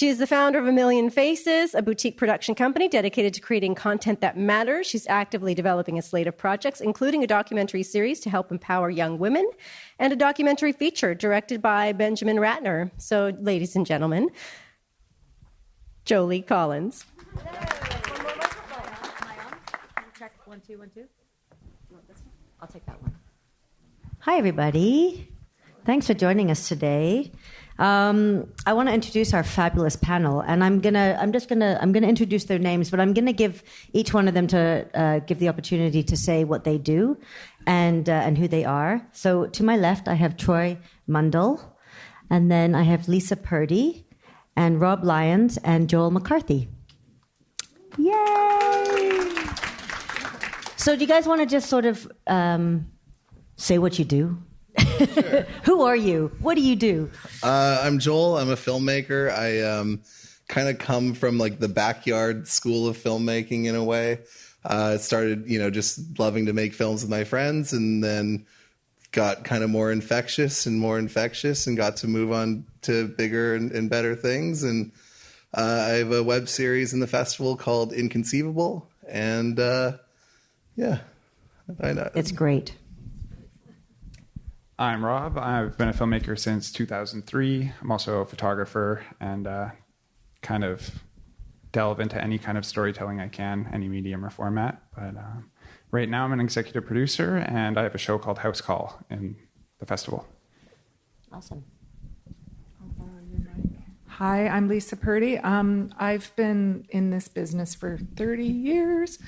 She is the founder of A Million Faces, a boutique production company dedicated to creating content that matters. She's actively developing a slate of projects, including a documentary series to help empower young women and a documentary feature directed by Benjamin Ratner. So, ladies and gentlemen, Jolie Collins. Check 1 2 1 2. I'll take that one. Hi, everybody. Thanks for joining us today. I want to introduce our fabulous panel, and I'm gonna introduce their names, but I'm gonna give each one of them to give the opportunity to say what they do and who they are. So to my left, I have Troy Mundle, and then I have Lisa Purdy, and Rob Lyons, and Joel McCarthy. Yay! So do you guys want to just sort of say what you do? Sure. Who are you? What do you do? I'm Joel. I'm a filmmaker. I kind of come from like the backyard school of filmmaking in a way. Started, just loving to make films with my friends, and then got kind of more infectious and got to move on to bigger and better things. And I have a web series in the festival called Inconceivable. And I know. It's great. I'm Rob. I've been a filmmaker since 2003. I'm also a photographer and kind of delve into any kind of storytelling I can, any medium or format. But right now I'm an executive producer, and I have a show called House Call in the festival. Awesome. Hi, I'm Lisa Purdy. I've been in this business for 30 years.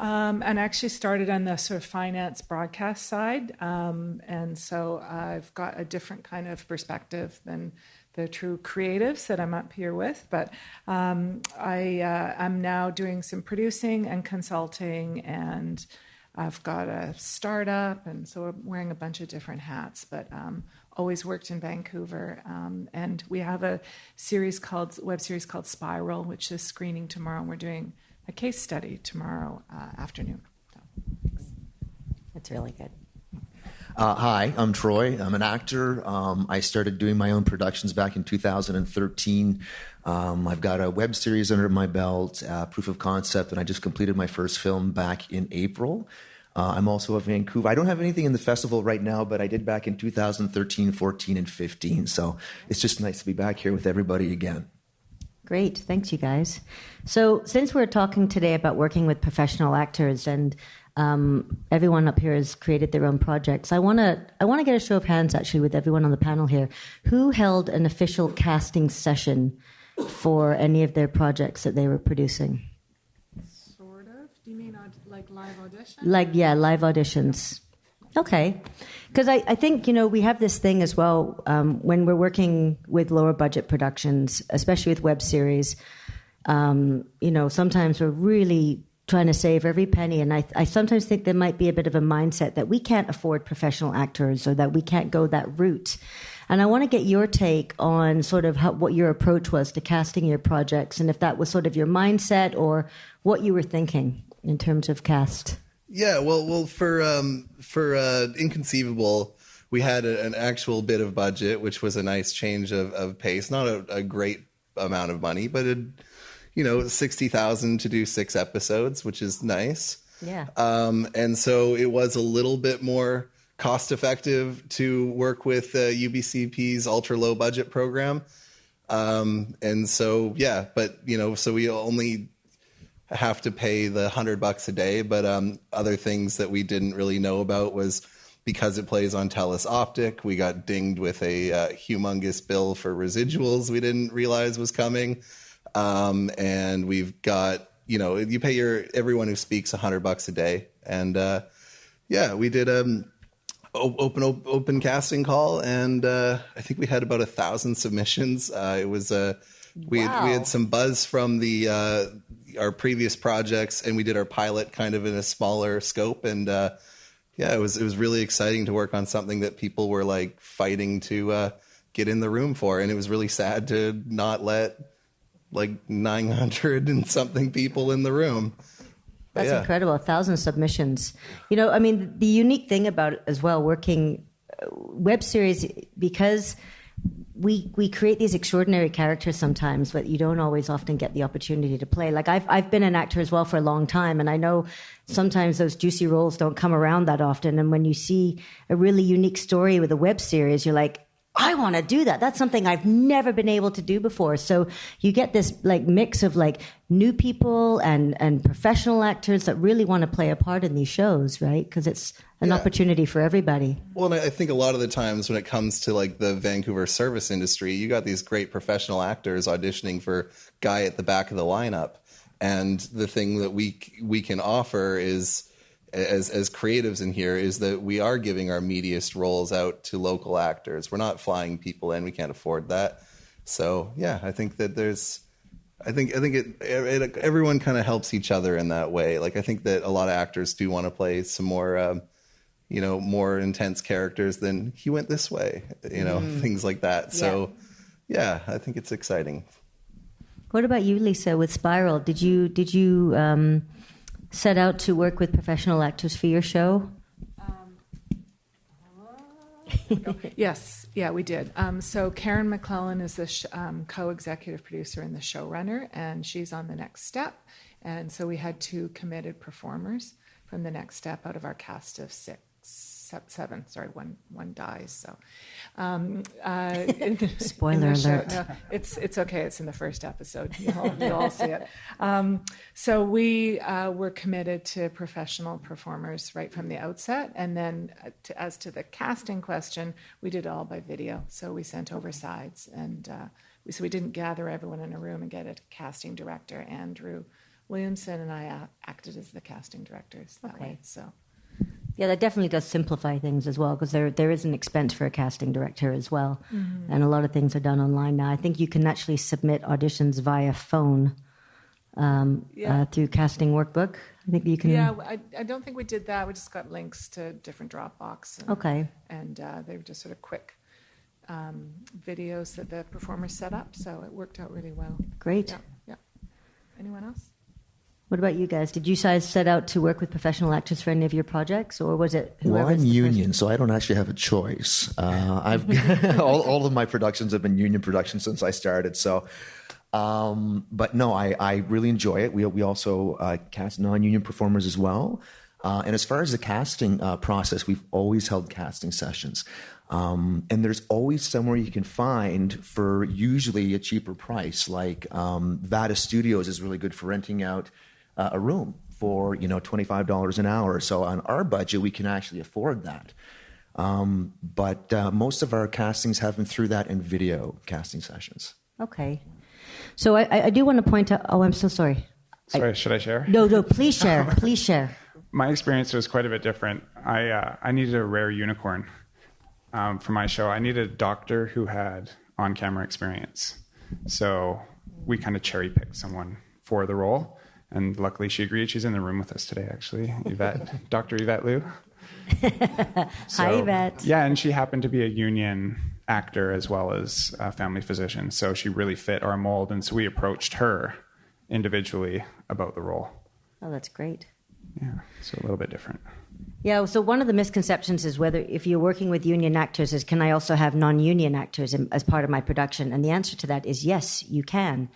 And actually started on the sort of finance broadcast side. And so I've got a different kind of perspective than the true creatives that I'm up here with. But I'm now doing some producing and consulting, and I've got a startup. And so I'm wearing a bunch of different hats, but always worked in Vancouver. And we have a web series called Spiral, which is screening tomorrow. And we're doing a case study tomorrow afternoon. So, thanks. That's really good. Hi, I'm Troy. I'm an actor. I started doing my own productions back in 2013. I've got a web series under my belt, Proof of Concept, and I just completed my first film back in April. I'm also a Vancouver. I don't have anything in the festival right now, but I did back in 2013, 14, and 15. So it's just nice to be back here with everybody again. Great. Thanks, you guys. So since we're talking today about working with professional actors, and everyone up here has created their own projects, I want to get a show of hands, actually, with everyone on the panel here. Who held an official casting session for any of their projects that they were producing? Sort of. Do you mean like live auditions? Live auditions. Okay. Because I think, we have this thing as well when we're working with lower budget productions, especially with web series, sometimes we're really trying to save every penny. And I sometimes think there might be a bit of a mindset that we can't afford professional actors or that we can't go that route. And I want to get your take on sort of what your approach was to casting your projects, and if that was sort of your mindset or what you were thinking in terms of cast. Yeah, well, for Inconceivable, we had an actual bit of budget, which was a nice change of pace. Not a great amount of money, but $60,000 to do 6 episodes, which is nice. Yeah. And so it was a little bit more cost effective to work with UBCP's ultra low budget program. And so so we only have to pay the $100 a day, but other things that we didn't really know about was because it plays on TELUS Optic, we got dinged with a humongous bill for residuals we didn't realize was coming, and we've got you pay everyone who speaks $100 a day, and we did open casting call, and I think we had about 1,000 submissions. It was we had some buzz from our previous projects, and we did our pilot kind of in a smaller scope, and it was really exciting to work on something that people were like fighting to get in the room for, and it was really sad to not let like 900 and something people in the room. That's incredible. 1,000 submissions. The unique thing about it as well, working web series, because we create these extraordinary characters sometimes, but you don't always often get the opportunity to play. Like I've been an actor as well for a long time, and I know sometimes those juicy roles don't come around that often. And when you see a really unique story with a web series, you're like, I want to do that. That's something I've never been able to do before. So you get this like mix of like new people and professional actors that really want to play a part in these shows, right? Because it's an opportunity for everybody. Well, and I think a lot of the times when it comes to like the Vancouver service industry, you got these great professional actors auditioning for guy at the back of the lineup. And the thing that we can offer is, as creatives in here, is that we are giving our meatiest roles out to local actors. We're not flying people in. We can't afford that. So yeah, I think that everyone kind of helps each other in that way. Like I think that a lot of actors do want to play some more, more intense characters than he went this way, things like that. So yeah, I think it's exciting. What about you, Lisa, with Spiral? Did you set out to work with professional actors for your show? Yes, yeah, we did. So Karen McClellan is the co-executive producer and the showrunner, and she's on The Next Step. And so we had 2 committed performers from The Next Step out of our cast of 7. Sorry, one dies. So, spoiler alert. No, it's okay. It's in the first episode. You'll all see it. So we were committed to professional performers right from the outset, and then as to the casting question, we did it all by video. So we sent over sides, and so we didn't gather everyone in a room and get a casting director. Andrew Williamson and I acted as the casting directors that way. So. Yeah, that definitely does simplify things as well, because there is an expense for a casting director as well. Mm-hmm. And a lot of things are done online now. I think you can actually submit auditions via phone through Casting Workbook. I think you can. Yeah, I don't think we did that. We just got links to different Dropbox. And they were just sort of quick videos that the performers set up. So it worked out really well. Great. Yeah. Anyone else? What about you guys? Did you guys set out to work with professional actors for any of your projects, or was it whoever? Well, I'm union, so I don't actually have a choice. I've all of my productions have been union productions since I started. So, but no, I really enjoy it. We also cast non-union performers as well. And as far as the casting process, we've always held casting sessions. And there's always somewhere you can find for usually a cheaper price. Like Vada Studios is really good for renting out a room for $25 an hour. So on our budget, we can actually afford that. But most of our castings have been through that in video casting sessions. Okay. So I do want to point out. Oh, I'm so sorry. Sorry, should I share? No, please share. Please share. My experience was quite a bit different. I needed a rare unicorn for my show. I needed a doctor who had on-camera experience. So we kind of cherry-picked someone for the role. And luckily she agreed. She's in the room with us today, actually. Yvette, Dr. Yvette Liu. Hi, Yvette. Yeah, and she happened to be a union actor as well as a family physician. So she really fit our mold. And so we approached her individually about the role. Oh, that's great. Yeah, so a little bit different. Yeah, so one of the misconceptions is whether if you're working with union actors is can I also have non-union actors as part of my production? And the answer to that is yes, you can.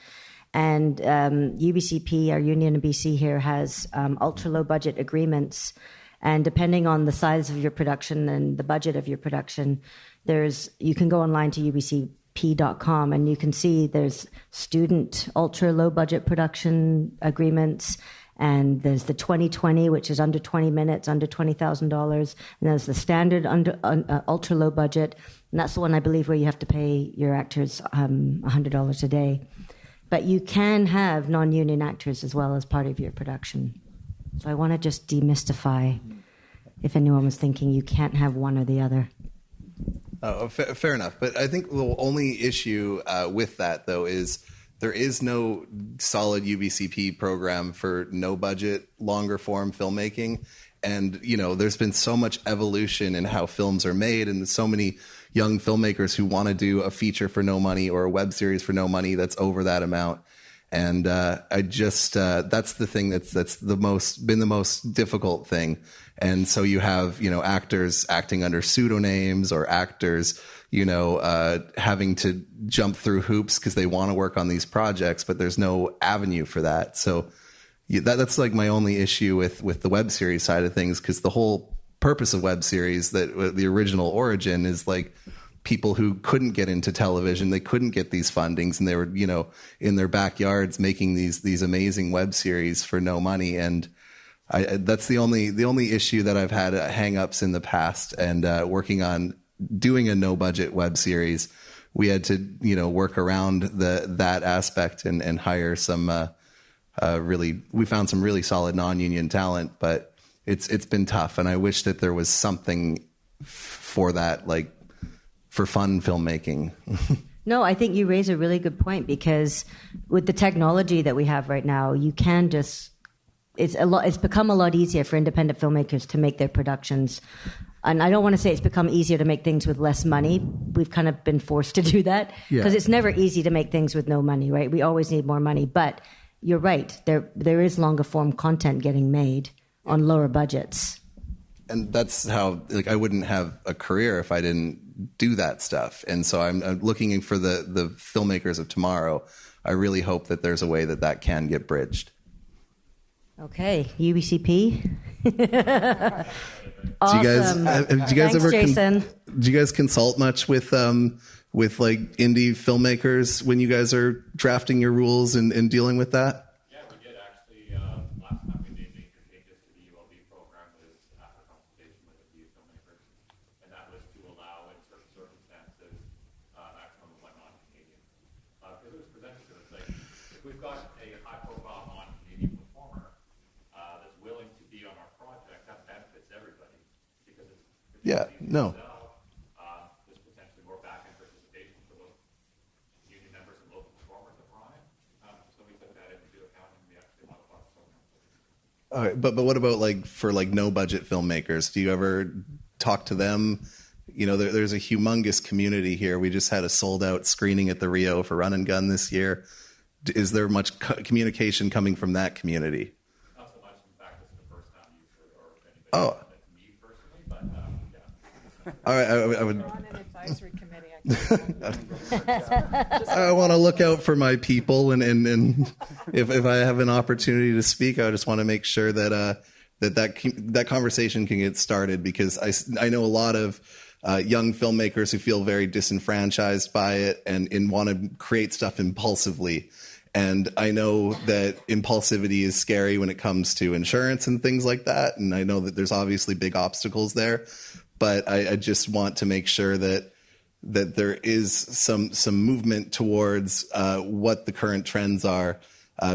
And UBCP, our union in BC here, has ultra-low budget agreements. And depending on the size of your production and the budget of your production, you can go online to UBCP.com and you can see there's student ultra-low budget production agreements. And there's the 2020, which is under 20 minutes, under $20,000. And there's the standard ultra low budget. And that's the one, I believe, where you have to pay your actors $100 a day. But you can have non-union actors as well as part of your production. So I want to just demystify if anyone was thinking you can't have one or the other. Oh, fair enough. But I think the only issue with that, though, is there is no solid UBCP program for no budget, longer form filmmaking. And, there's been so much evolution in how films are made, and so many young filmmakers who want to do a feature for no money or a web series for no money that's over that amount. And I just that's the thing that's been the most difficult thing. And so you have, actors acting under pseudonyms, or actors, having to jump through hoops because they want to work on these projects, but there's no avenue for that. So that's like my only issue with the web series side of things, because the whole purpose of web series, that the original origin is like people who couldn't get into television, they couldn't get these fundings, and they were, in their backyards making these amazing web series for no money. And that's the only issue that I've had hang-ups in the past. And working on doing a no budget web series, we had to, work around that aspect and hire some we found some really solid non-union talent, but it's been tough. And I wish that there was something for that, like for fun filmmaking. No, I think you raise a really good point, because with the technology that we have right now, you can just, it's become a lot easier for independent filmmakers to make their productions. And I don't want to say it's become easier to make things with less money. We've kind of been forced to do that, because it's never easy to make things with no money, right? We always need more money. But you're right. There is longer form content getting made on lower budgets. And that's how, like, I wouldn't have a career if I didn't do that stuff. And so I'm looking for the filmmakers of tomorrow. I really hope that there's a way that can get bridged. Okay, UBCP. Awesome. Do you guys Thanks, Jason. Do you guys consult much with like indie filmmakers when you guys are drafting your rules and dealing with that? Yeah, we did actually. Last time we made major changes to the ULB program was after consultation with a few filmmakers, and that was to allow, in certain circumstances, maximum of one non-Canadian. Because it was presented to us, like, if we've got a high-profile non-Canadian performer that's willing to be on our project, that benefits everybody, because it's No. There's potentially more back-end participation for those union members and local performers at Ryan. So we took that into account when we actually modified the program. All right, but what about for no budget filmmakers? Do you ever talk to them? There's a humongous community here. We just had a sold out screening at the Rio for Run and Gun this year. Is there much communication coming from that community? Not so much. In fact, this is the first time you've heard or anybody Oh. said that to me personally, but yeah. All right, I would. We're on an advisory committee. I want to look out for my people, and if I have an opportunity to speak, I just want to make sure that conversation can get started, because I know a lot of young filmmakers who feel very disenfranchised by it and want to create stuff impulsively. And I know that impulsivity is scary when it comes to insurance and things like that. And I know that there's obviously big obstacles there, but I just want to make sure that there is some movement towards what the current trends are,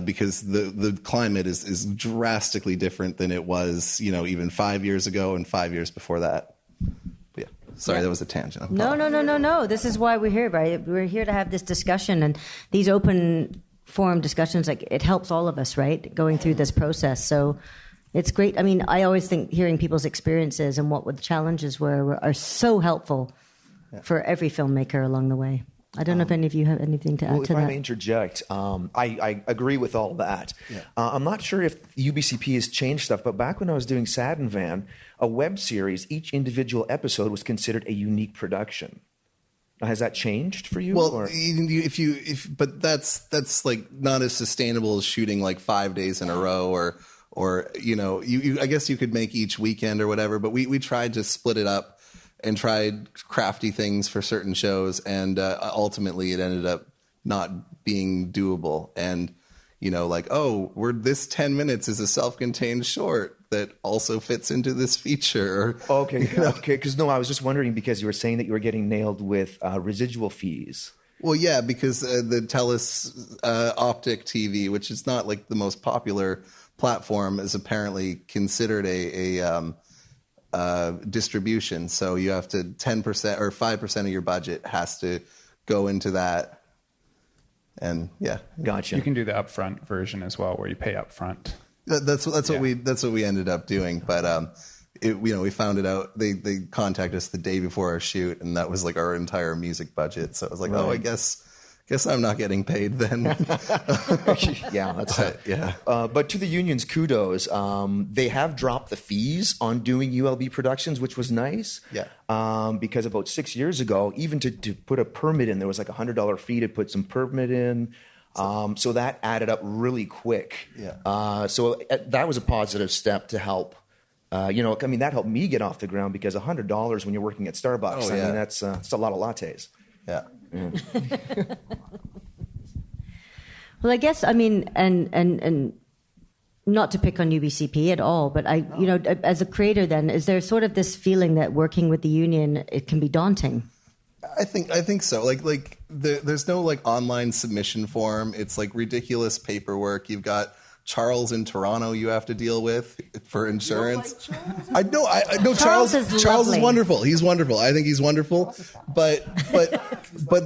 because the climate is drastically different than it was, even 5 years ago and 5 years before that. But yeah, sorry, that was a tangent. No. This is why we're here, right? We're here to have this discussion, and these open forum discussions, like, it helps all of us, right, going through this process. So it's great. I mean, I always think hearing people's experiences and what the challenges were are so helpful for every filmmaker along the way. I don't know if any of you have anything to add to that. If I may interject, I agree with all that. Yeah. I'm not sure if UBCP has changed stuff, but back when I was doing Sad and Van, a web series, each individual episode was considered a unique production. Now, has that changed for you? Well, or? But that's like not as sustainable as shooting like 5 days in a row, or I guess you could make each weekend or whatever. But we tried to split it up and tried crafty things for certain shows, and ultimately it ended up not being doable. And this 10 minutes is a self-contained short that also fits into this feature. Okay. Because I was just wondering, because you were saying that you were getting nailed with residual fees. Well, yeah, because the TELUS Optic TV, which is not like the most popular platform, is apparently considered a distribution. So you have to 10% or 5% of your budget has to go into that. And yeah, gotcha. You can do the upfront version as well, where you pay upfront. That's what we ended up doing. But we found it out. They contacted us the day before our shoot, and that was like our entire music budget. So I was like, I guess Guess I'm not getting paid then. Yeah, that's it. Yeah. But to the unions, kudos. They have dropped the fees on doing ULB productions, which was nice. Yeah. Because about 6 years ago, even to put a permit in, there was like $100 fee to put some permit in. So that added up really quick. Yeah. So that was a positive step to help. That helped me get off the ground, because $100 when you're working at Starbucks, Oh, yeah. that's a lot of lattes. Yeah. Well, I guess, and not to pick on UBCP at all, but as a creator then, is there sort of this feeling that working with the union, it can be daunting? I think so. Like there's no like online submission form. It's like ridiculous paperwork. You've got Charles in Toronto you have to deal with for insurance. I know. Charles is wonderful. He's wonderful. I think he's wonderful. But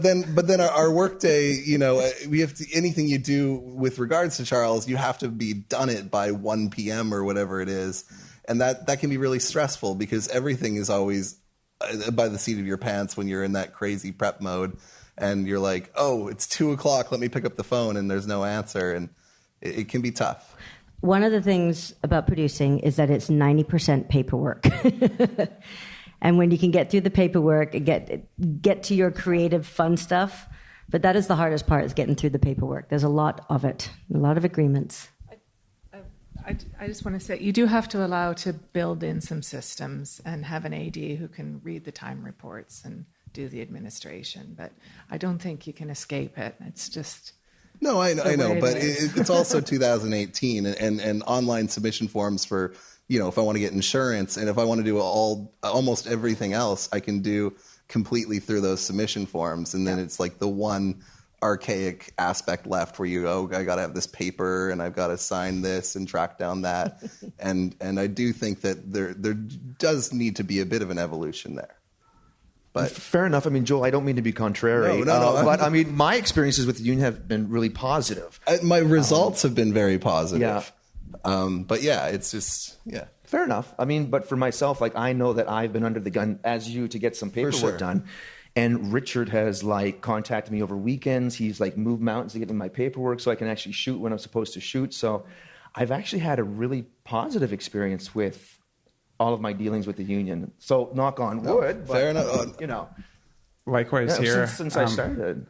then our workday, we have to, anything you do with regards to Charles, you have to be done it by 1 p.m. or whatever it is, and that can be really stressful, because everything is always by the seat of your pants when you're in that crazy prep mode, and you're like, oh, it's 2:00. Let me pick up the phone, and there's no answer, and it can be tough. One of the things about producing is that it's 90% paperwork. And when you can get through the paperwork and get to your creative fun stuff, but that is the hardest part, is getting through the paperwork. There's a lot of it, a lot of agreements. I just want to say, you do have to allow to build in some systems and have an AD who can read the time reports and do the administration. But I don't think you can escape it. It's just... No, I know, but it's also 2018, and online submission forms for, if I want to get insurance, and if I want to do almost everything else, I can do completely through those submission forms, and then it's like the one archaic aspect left where I got to have this paper, and I've got to sign this and track down that, and I do think that there does need to be a bit of an evolution there. But fair enough. Joel, I don't mean to be contrary. No. But my experiences with the union have been really positive. My results have been very positive. Yeah. But yeah, it's just, yeah. Fair enough. But for myself, I know that I've been under the gun as you to get some paperwork done. And Richard has contacted me over weekends. He's moved mountains to get me my paperwork so I can actually shoot when I'm supposed to shoot. So I've actually had a really positive experience with all of my dealings with the union. So knock on wood. Fair enough. Likewise here. Since I started.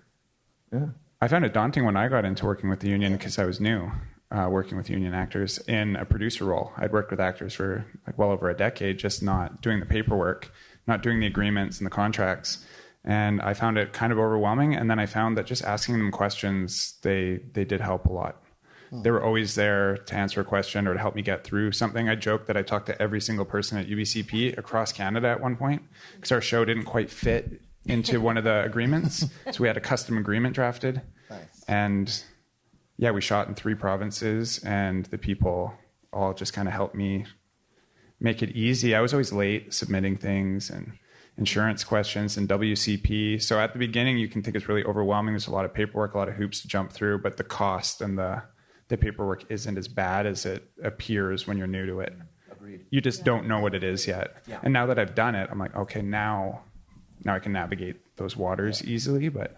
Yeah. I found it daunting when I got into working with the union, because I was new, working with union actors in a producer role. I'd worked with actors for well over a decade, just not doing the paperwork, not doing the agreements and the contracts. And I found it kind of overwhelming. And then I found that just asking them questions, they did help a lot. They were always there to answer a question or to help me get through something. I joked that I talked to every single person at UBCP across Canada at one point, because our show didn't quite fit into one of the agreements. So we had a custom agreement drafted. Nice. And yeah, we shot in 3 provinces, and the people all just kind of helped me make it easy. I was always late submitting things and insurance questions and WCP. So at the beginning, you can think it's really overwhelming. There's a lot of paperwork, a lot of hoops to jump through, but the cost and the paperwork isn't as bad as it appears when you're new to it. Agreed. You just don't know what it is yet. Yeah. And now that I've done it, I'm like, okay, now I can navigate those waters easily. But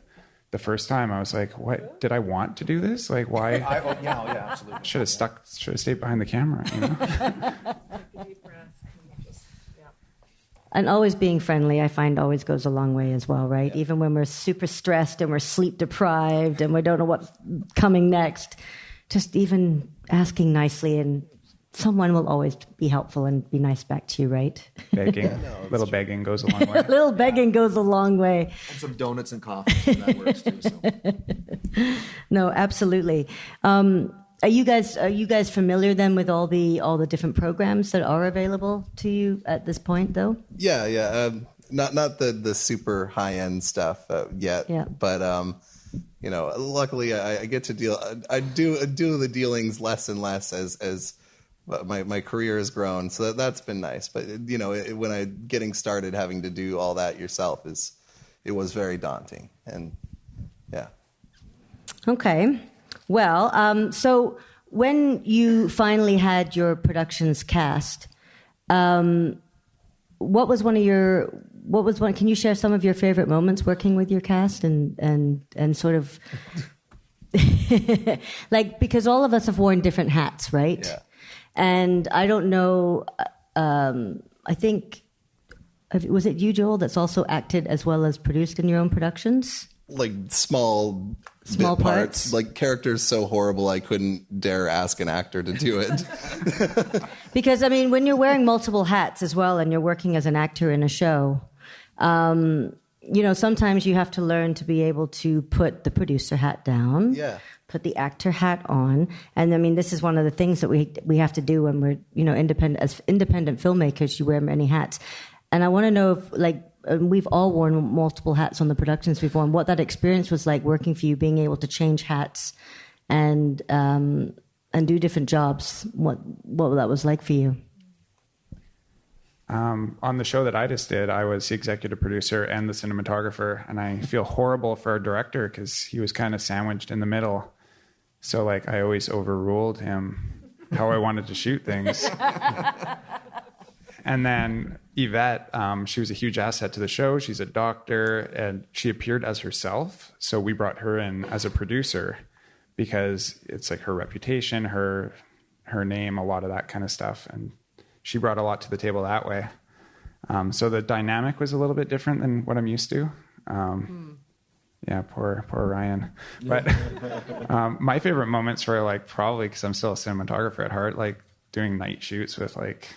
the first time I was like, what, did I want to do this? Why? Yeah, absolutely. Should have stayed behind the camera, And always being friendly, I find, always goes a long way as well, right? Yeah. Even when we're super stressed and we're sleep deprived and we don't know what's coming next, just even asking nicely, and someone will always be helpful and be nice back to you, right? Begging. Little begging goes a long way. Little begging goes a long way. And some donuts and coffee, that works too. So. No, absolutely. Are you guys familiar then with all the different programs that are available to you at this point, though? Yeah. Not the super high end stuff yet. Yeah. But luckily I get to deal. I do the dealings less and less as my career has grown. So that's been nice. But when I getting started, having to do all that yourself it was very daunting. And yeah. Okay. Well, so when you finally had your productions cast, what was one of your what was one? Can you share some of your favorite moments working with your cast and sort of like, because all of us have worn different hats, right? Yeah. And I don't know. I think was it you, Joel, that's also acted as well as produced in your own productions? Like small Small bit parts? Like characters so horrible I couldn't dare ask an actor to do it. Because, I mean, when you're wearing multiple hats as well and you're working as an actor in a show, you know, sometimes you have to learn to be able to put the producer hat down, Yeah. put the actor hat on. And, I mean, this is one of the things that we have to do when we're, you know, as independent filmmakers, you wear many hats. And I want to know if, like, we've all worn multiple hats on the productions we've worn, what that experience was like working for you, being able to change hats and do different jobs, what that was like for you. On the show that I just did, I was the executive producer and the cinematographer, and I feel horrible for our director because he was kind of sandwiched in the middle. So, like, I always overruled him how I wanted to shoot things. And then Yvette, she was a huge asset to the show. She's a doctor, and she appeared as herself. So we brought her in as a producer because it's like her reputation, her name, a lot of that kind of stuff. And she brought a lot to the table that way. So the dynamic was a little bit different than what I'm used to. Yeah, poor Ryan. But my favorite moments were like probably because I'm still a cinematographer at heart, like doing night shoots with like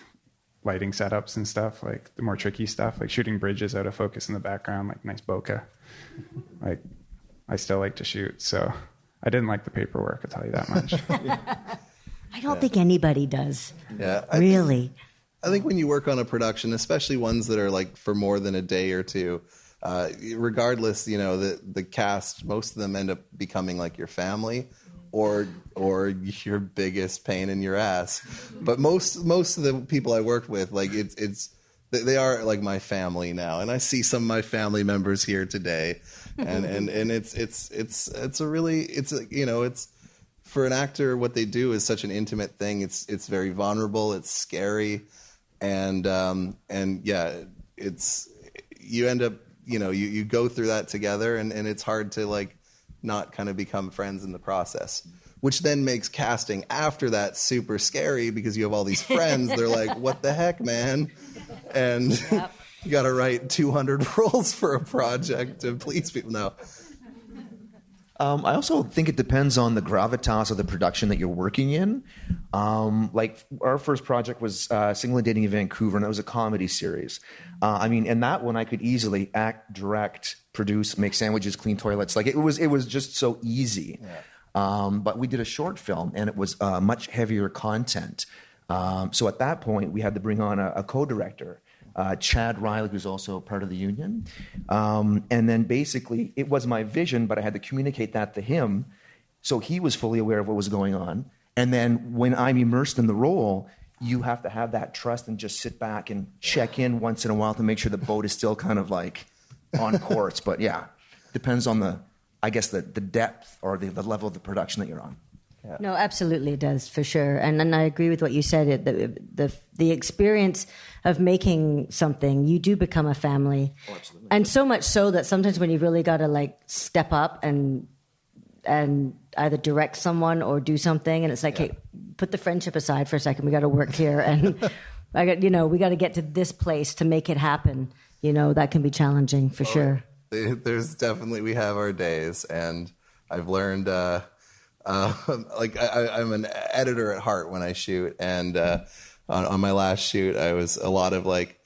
lighting setups and stuff, like the more tricky stuff, like shooting bridges out of focus in the background, like nice bokeh. Like I still like to shoot, so I didn't like the paperwork, I'll tell you that much. I don't think anybody does. Yeah. Really. I think when you work on a production, especially ones that are like for more than a day or two, regardless, you know, the cast, most of them end up becoming like your family or your biggest pain in your ass. But most of the people I worked with, like they are like my family now, and I see some of my family members here today, and it's a really, you know, it's for an actor, what they do is such an intimate thing. It's very vulnerable. It's scary. And yeah, you end up, you know, you go through that together and it's hard to like not kind of become friends in the process, which then makes casting after that super scary because you have all these friends. They're like, what the heck, man? And yep. You got to write 200 roles for a project to please people. No. I also think it depends on the gravitas of the production that you're working in. Like our first project was Single and Dating in Vancouver, and that was a comedy series. I mean, in that one, I could easily act, direct, produce, make sandwiches, clean toilets. Like it was just so easy. Yeah. But we did a short film, and it was much heavier content. So at that point, we had to bring on a co-director. Chad Riley, who's also part of the union. And then basically, it was my vision, but I had to communicate that to him so he was fully aware of what was going on. And then when I'm immersed in the role, you have to have that trust and just sit back and check in once in a while to make sure the boat is still kind of like on course. But yeah, depends on the depth or the level of the production that you're on. Yeah. No, absolutely it does, for sure. And I agree with what you said. The experience of making something, you do become a family. Oh, absolutely. And so much so that sometimes when you really got to like step up and either direct someone or do something, and it's like, hey, put the friendship aside for a second. We got to work here, and we got to get to this place to make it happen. You know, that can be challenging for sure. There's definitely, we have our days, and I've learned. Like I'm an editor at heart when I shoot, and on my last shoot, I was a lot of like,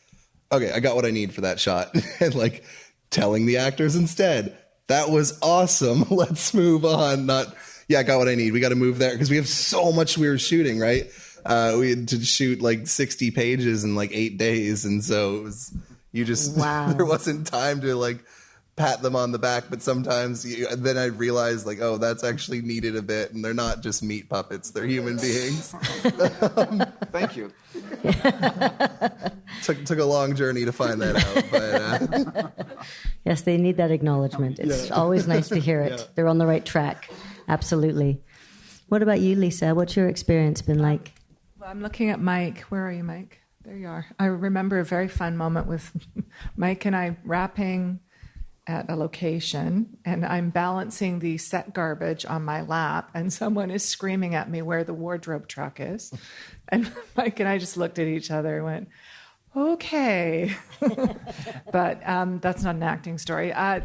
okay, I got what I need for that shot, and like telling the actors instead, that was awesome. Let's move on. Not, yeah, I got what I need. We got to move there because we have so much we were shooting, right? We had to shoot like 60 pages in like 8 days, and so it was there wasn't time to like pat them on the back, but sometimes then I realized like, oh, that's actually needed a bit, and they're not just meat puppets, they're human beings. Thank you. Took a long journey to find that out, but yes, they need that acknowledgement. It's always nice to hear it. They're on the right track. Absolutely. What about you, Lisa? What's your experience been like? Well, I'm looking at Mike. Where are you, Mike? There you are. I remember a very fun moment with Mike and I rapping at a location, and I'm balancing the set garbage on my lap, and someone is screaming at me where the wardrobe truck is. And Mike and I just looked at each other and went, okay. But that's not an acting story. I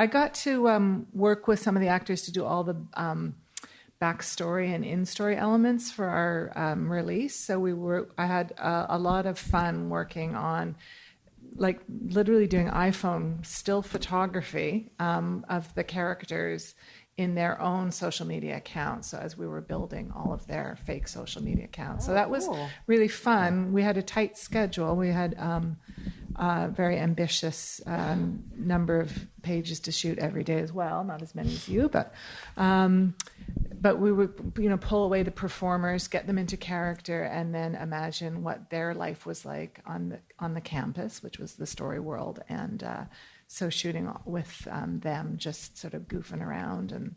got to work with some of the actors to do all the backstory and in-story elements for our release. So I had a lot of fun working on, like, literally doing iPhone still photography of the characters in their own social media accounts. So as we were building all of their fake social media accounts. So that was really fun. We had a tight schedule. We had a very ambitious number of pages to shoot every day as well. Not as many as you, but we would, pull away the performers, get them into character, and then imagine what their life was like on the campus, which was the story world. And so shooting with them, just sort of goofing around and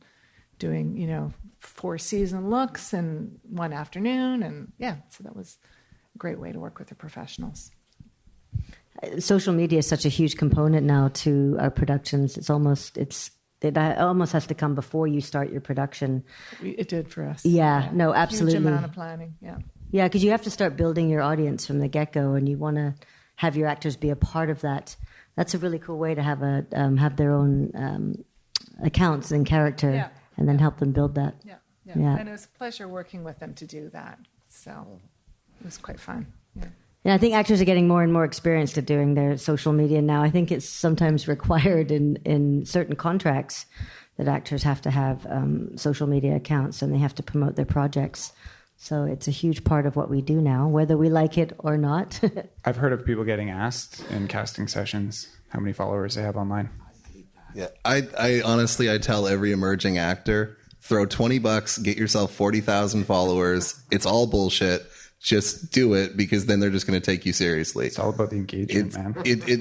doing, 4 season looks in one afternoon. And so that was a great way to work with the professionals. Social media is such a huge component now to our productions. It almost has to come before you start your production. It did for us. Yeah, no, absolutely. Huge amount of planning, yeah. Yeah, because you have to start building your audience from the get-go, and you want to have your actors be a part of that. That's a really cool way to have their own accounts and character, and then help them build that. Yeah. And it was a pleasure working with them to do that. So it was quite fun. Yeah. Yeah, I think actors are getting more and more experienced at doing their social media now. I think it's sometimes required in certain contracts that actors have to have social media accounts, and they have to promote their projects. So it's a huge part of what we do now, whether we like it or not. I've heard of people getting asked in casting sessions how many followers they have online. Yeah, I honestly, I tell every emerging actor, throw $20, get yourself 40,000 followers. It's all bullshit. Just do it, because then they're just going to take you seriously. It's all about the engagement, man.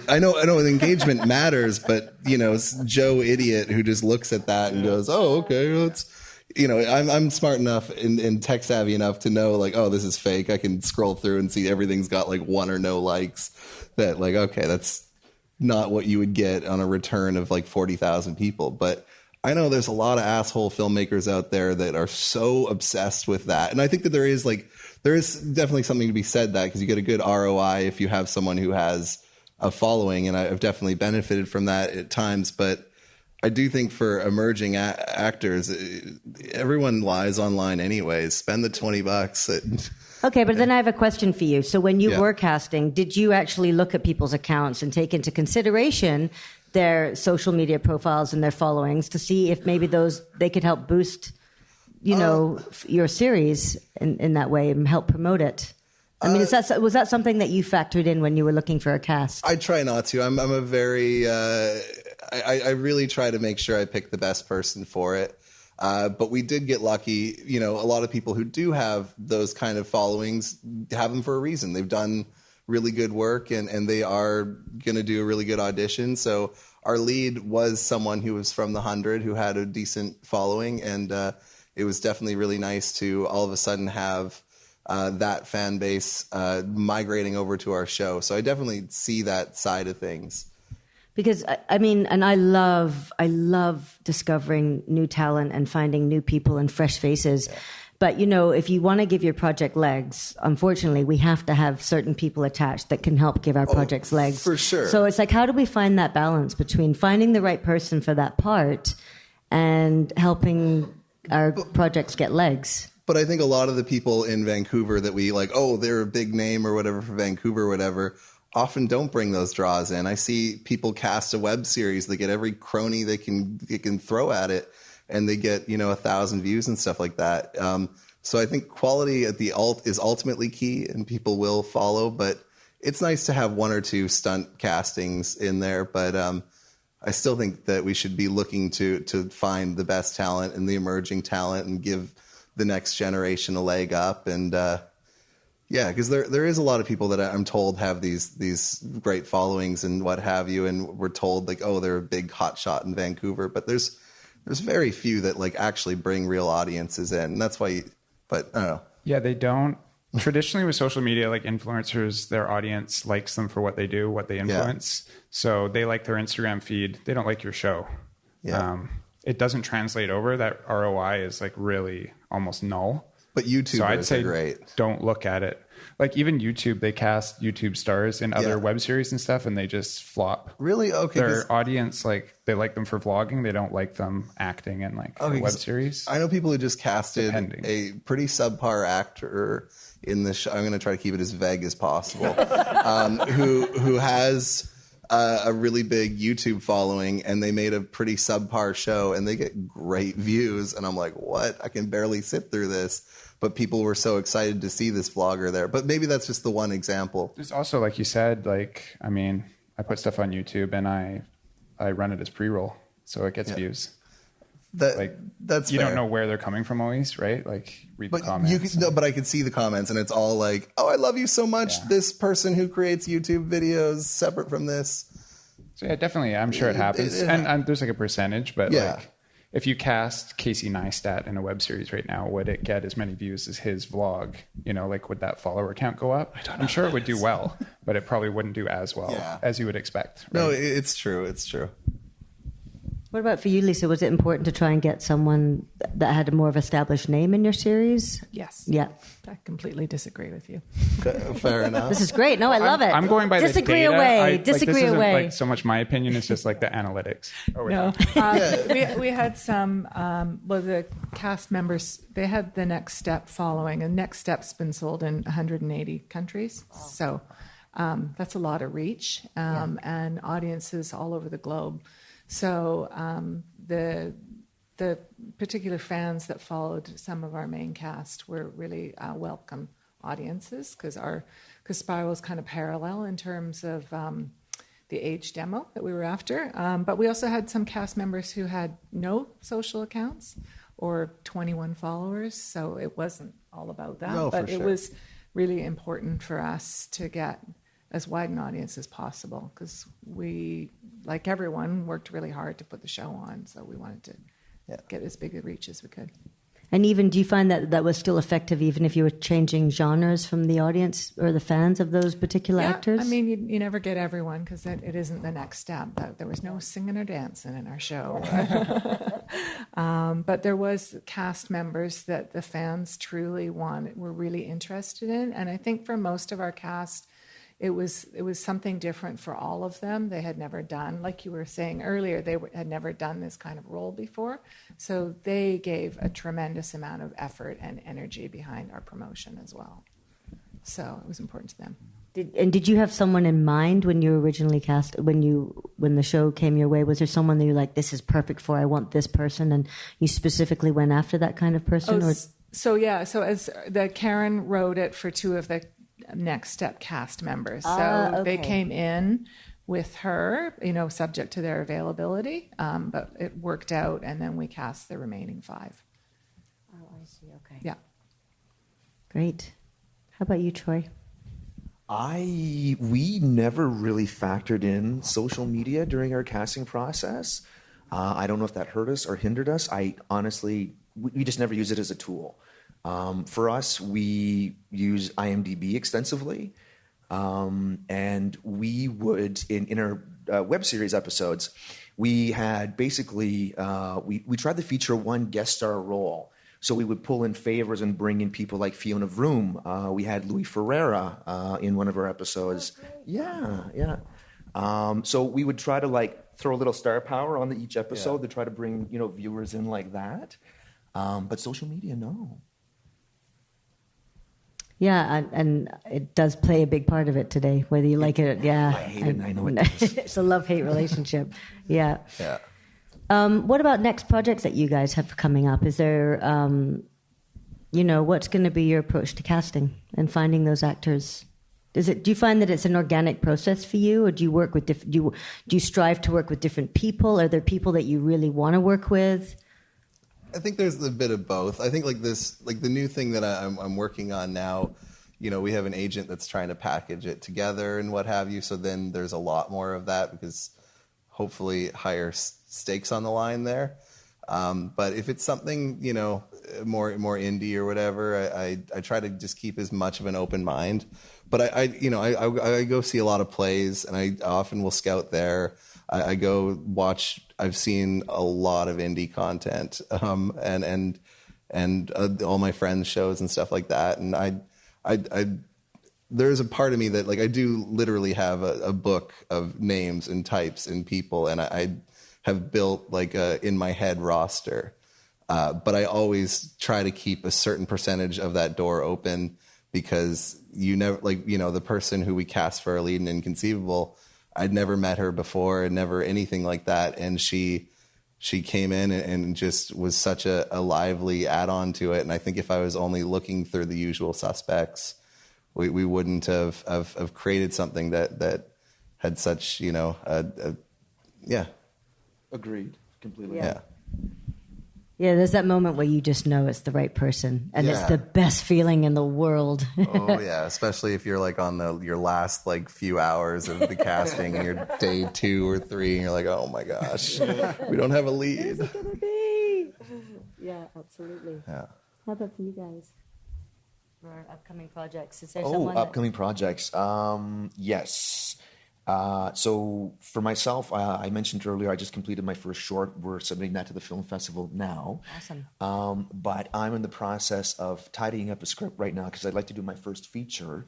I know the engagement matters, but it's Joe Idiot who just looks at that and goes, "Oh, okay, let's." I'm smart enough and tech savvy enough to know, like, oh, this is fake. I can scroll through and see everything's got like 1 or no likes. That, like, okay, that's not what you would get on a return of like 40,000 people. But I know there's a lot of asshole filmmakers out there that are so obsessed with that, and I think that there is definitely something to be said that, because you get a good ROI if you have someone who has a following, and I've definitely benefited from that at times. But I do think for emerging actors, everyone lies online anyways. Spend the $20. Okay, but then I have a question for you. So when you were casting, did you actually look at people's accounts and take into consideration their social media profiles and their followings to see if maybe they could help boost your series in that way and help promote it? I mean, was that something that you factored in when you were looking for a cast? I try not to. I'm a very, I really try to make sure I pick the best person for it. But we did get lucky. A lot of people who do have those kind of followings have them for a reason. They've done really good work, and they are going to do a really good audition. So our lead was someone who was from the 100 who had a decent following, and it was definitely really nice to all of a sudden have that fan base migrating over to our show. So I definitely see that side of things. Because I mean, and I love discovering new talent and finding new people and fresh faces. Yeah. But if you want to give your project legs, unfortunately, we have to have certain people attached that can help give our projects legs. For sure. So it's like, how do we find that balance between finding the right person for that part and helping our projects get legs? But I think a lot of the people in Vancouver that we like, they're a big name or whatever for Vancouver or whatever, often don't bring those draws in. I see people cast a web series. They get every crony they can throw at it, and they get 1,000 views and stuff like that. So I think quality at the is ultimately key, and people will follow. But it's nice to have 1 or 2 stunt castings in there. But I still think that we should be looking to find the best talent and the emerging talent and give the next generation a leg up. And because there is a lot of people that I'm told have these great followings and what have you, and we're told like, they're a big hotshot in Vancouver, but there's very few that like actually bring real audiences in, and that's why. But I don't know. Yeah, they don't. traditionally with social media, like influencers, their audience likes them for what they do, what they influence. So they like their Instagram feed. They don't like your show. It doesn't translate over. That ROI is like really almost null. But YouTubers so I'd say are great. Don't look at it. Like even YouTube, they cast YouTube stars in other web series and stuff, and they just flop. Really? Okay. Their audience, like they like them for vlogging. They don't like them acting in like a web series. I know people who just casted a pretty subpar actor in the show. I'm going to try to keep it as vague as possible. Who has a really big YouTube following, and they made a pretty subpar show, and they get great views. And I'm like, what? I can barely sit through this. But people were so excited to see this vlogger there. But maybe that's just the one example. There's also, like you said, like, I mean, I put stuff on YouTube and I run it as pre-roll, so it gets views. That's you fair. don't know where they're coming from always, right? Like read the comments. But I could see the comments, and it's all like, "Oh, I love you so much." Yeah. This person who creates YouTube videos separate from this. So yeah, definitely, I'm sure it happens, and there's like a percentage, but like. If you cast Casey Neistat in a web series right now, would it get as many views as his vlog? You know, like would that follower count go up? I'm sure it would do well, but it probably wouldn't do as well as you would expect. Right? No, it's true. It's true. What about for you, Lisa? Was it important to try and get someone that had a more of established name in your series? Yes. Yeah. I completely disagree with you. Fair enough. This is great. No, I love it. I'm going by disagree the data. away. Disagree this away. Isn't like so much my opinion. It's just like the analytics. We had some. The cast members. They had the Next Step following, and Next Step's been sold in 180 countries. Wow. So that's a lot of reach and audiences all over the globe. So the particular fans that followed some of our main cast were really welcome audiences because Spiral's kind of parallel in terms of the age demo that we were after. But we also had some cast members who had no social accounts or 21 followers, so it wasn't all about that. No, but for it sure. was really important for us to get as wide an audience as possible because we, like everyone, worked really hard to put the show on. So we wanted to get as big a reach as we could. And even, do you find that was still effective even if you were changing genres from the audience or the fans of those particular actors? I mean, you never get everyone because it isn't the Next Step. There was no singing or dancing in our show. But there was cast members that the fans truly were really interested in. And I think for most of our cast, it was something different for all of them. They had never done, like you were saying earlier, had never done this kind of role before. So they gave a tremendous amount of effort and energy behind our promotion as well. So it was important to them. Did you have someone in mind when you originally cast, when the show came your way? Was there someone that you're like, this is perfect for, I want this person, and you specifically went after that kind of person? So as Karen wrote it for two of the Next Step cast members. So they came in with her, subject to their availability, but it worked out, and then we cast the remaining 5. Oh, I see. Okay. Yeah. Great. How about you, Troy? We never really factored in social media during our casting process. I don't know if that hurt us or hindered us. I honestly, we just never use it as a tool. For us, we use IMDb extensively, and we would, in our web series episodes, we had basically, we tried to feature one guest star role. So we would pull in favors and bring in people like Fiona Vroom. We had Louis Ferreira in one of our episodes. Yeah. So we would try to throw a little star power on each episode to try to bring viewers in like that. But social media, no. Yeah, and it does play a big part of it today, whether you like it. Yeah, I hate it, and I know it does. It's a love-hate relationship. Yeah. Yeah. What about next projects that you guys have coming up? Is there, what's going to be your approach to casting and finding those actors? Do you find that it's an organic process for you, or do you work with do you strive to work with different people? Are there people that you really want to work with? I think there's a bit of both. I think the new thing that I'm working on now, we have an agent that's trying to package it together and what have you. So then there's a lot more of that because hopefully higher stakes on the line there. But if it's something, more indie or whatever, I try to just keep as much of an open mind. But I go see a lot of plays, and I often will scout there. I go watch. I've seen a lot of indie content, and all my friends' shows and stuff like that. And I there's a part of me that, like, I do literally have a book of names and types and people, and I have built like a in my head roster. But I always try to keep a certain percentage of that door open, because you never, like, the person who we cast for our lead in Inconceivable, I'd never met her before and never anything like that. And she came in and just was such a lively add-on to it. And I think if I was only looking through the usual suspects, we wouldn't have created something that had such, yeah. Agreed. Completely. Yeah. Yeah, there's that moment where you just know it's the right person, and it's the best feeling in the world. Oh yeah, especially if you're like on your last like few hours of the casting, and you're day 2 or 3, and you're like, oh my gosh, we don't have a lead. Who's it gonna be? Yeah, absolutely. Yeah. How about for you guys? For our upcoming projects, is there Oh, someone? upcoming projects. Yes. So for myself, I mentioned earlier, I just completed my first short. We're submitting that to the film festival now. Awesome. But I'm in the process of tidying up a script right now, because I'd like to do my first feature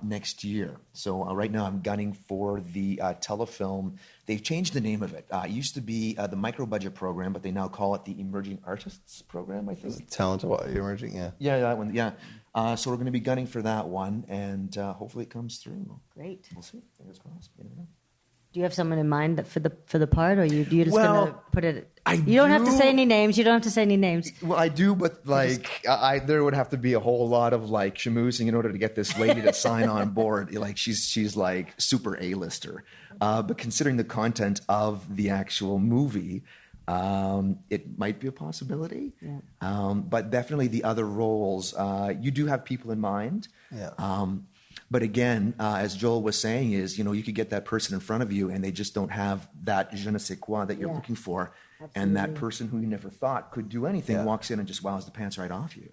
next year. So right now I'm gunning for the telefilm. They've changed the name of it. It used to be the micro budget program, but they now call it the Emerging Artists Program, I think. Talent emerging, yeah. Yeah, that one. Yeah. So we're going to be gunning for that one, and hopefully it comes through. Great. We'll see. Fingers crossed. You never know. Do you have someone in mind that for the part, or you just gonna put it? I you don't have to do. say any names. You don't have to say any names. Well, I do, but like, there would have to be a whole lot of like schmoozing in order to get this lady to sign on board. Like, she's like super A-lister. But considering the content of the actual movie, it might be a possibility. Yeah. But definitely the other roles, you do have people in mind. Yeah. But again, as Joel was saying, is, you could get that person in front of you and they just don't have that je ne sais quoi that you're looking for. Absolutely. And that person who you never thought could do anything walks in and just wows the pants right off you.